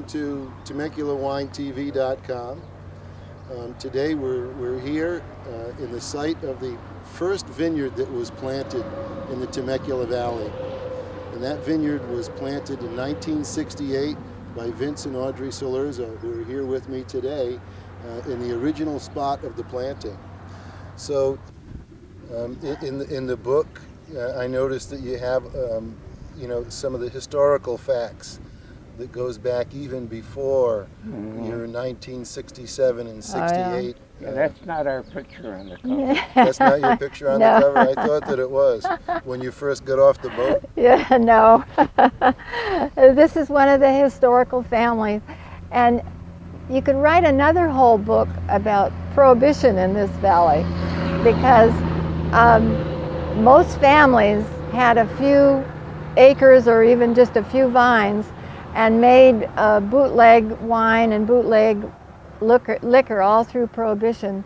to TemeculaWineTV.com. Today we're here in the site of the first vineyard that was planted in the Temecula Valley. And that vineyard was planted in 1968 by Vince and Audrey Cilurzo, who are here with me today in the original spot of the planting. So in the book, I noticed that you have some of the historical facts that goes back even before your 1967 and 68. Yeah, that's not our picture on the cover. That's not your picture on the cover? I thought that it was when you first got off the boat. Yeah, no. This is one of the historical families. And you could write another whole book about prohibition in this valley, because most families had a few acres or even just a few vines and made bootleg wine and bootleg liquor all through Prohibition.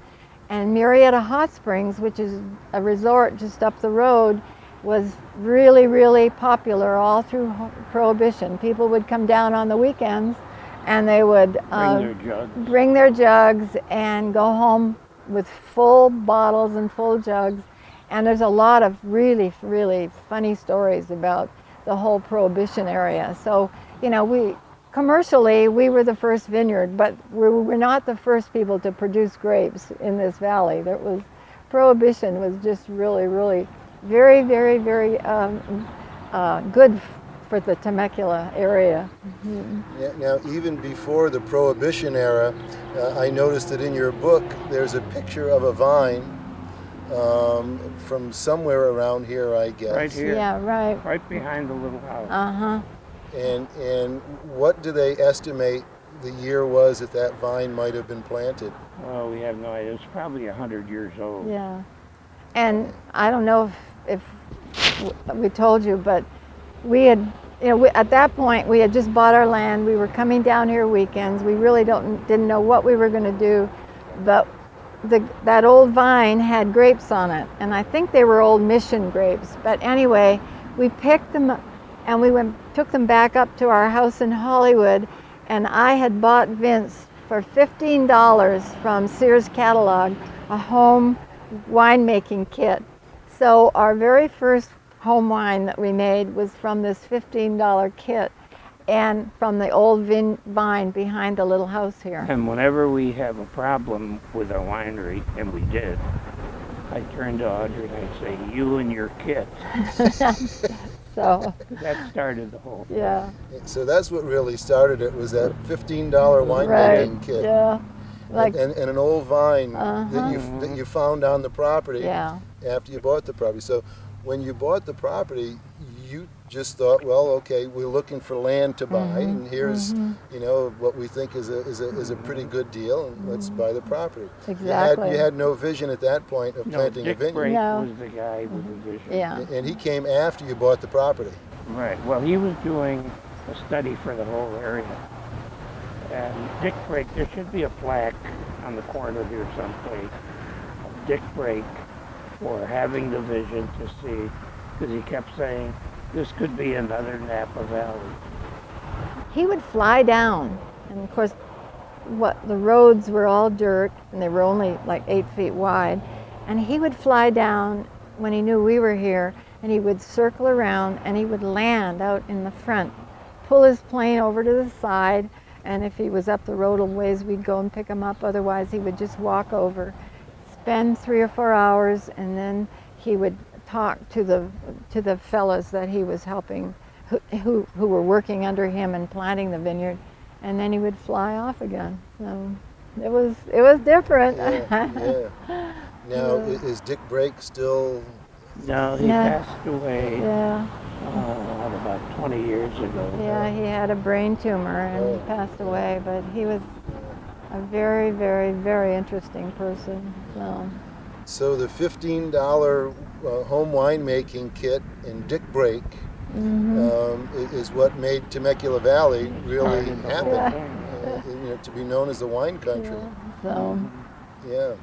And Murrieta Hot Springs, which is a resort just up the road, was really, really popular all through Prohibition. People would come down on the weekends and they would bring their jugs and go home with full bottles and full jugs. And there's a lot of really, really funny stories about the whole Prohibition area. So, you know, commercially, we were the first vineyard, but we were not the first people to produce grapes in this valley. Prohibition was just really, really very, very, very good for the Temecula area. Yeah, now, even before the Prohibition era, I noticed that in your book, there's a picture of a vine from somewhere around here, I guess. Right here. Yeah, right. Right behind the little house. Uh-huh. And what do they estimate the year was that vine might have been planted? Well, we have no idea. It's probably 100 years old. Yeah. And I don't know if we told you, but we had, at that point, we had just bought our land. We were coming down here weekends. We really didn't know what we were going to do, but that old vine had grapes on it, and I think they were old mission grapes. But anyway, we picked them up and we took them back up to our house in Hollywood, and I had bought Vince for $15 from Sears catalog a home winemaking kit. So our very first home wine that we made was from this $15 kit and from the old vine behind the little house here. And whenever we have a problem with our winery, and we did, I turn to Audrey and I say, "You and your kit." So that started the whole thing. Yeah. So that's what really started it, was that $15 winemaking kit. Yeah. And an old vine that you found on the property after you bought the property. So when you bought the property, you just thought, well, okay, we're looking for land to buy, and here's what we think is a pretty good deal, and let's buy the property. Exactly. You had no vision at that point of planting a vineyard. Dick Brake was the guy with the vision. Yeah. And he came after you bought the property. Right. Well, he was doing a study for the whole area. And Dick Brake, there should be a plaque on the corner here someplace of Dick Brake for having the vision to see, because he kept saying, this could be another Napa Valley. He would fly down, and of course, the roads were all dirt, and they were only like 8 feet wide, and he would fly down when he knew we were here, and he would circle around, and he would land out in the front, pull his plane over to the side, and if he was up the road a ways, we'd go and pick him up. Otherwise, he would just walk over, spend 3 or 4 hours, and then he would talk to the fellas that he was helping, who were working under him and planting the vineyard, and then he would fly off again. So it was different. Yeah. Now, is Dick Brake still? No, he passed away. Yeah. About 20 years ago. Yeah, he had a brain tumor and passed away, but he was a very, very, very interesting person. So the $15 home winemaking kit in Dick Brake is what made Temecula Valley really happen, to be known as the wine country. So. Yeah.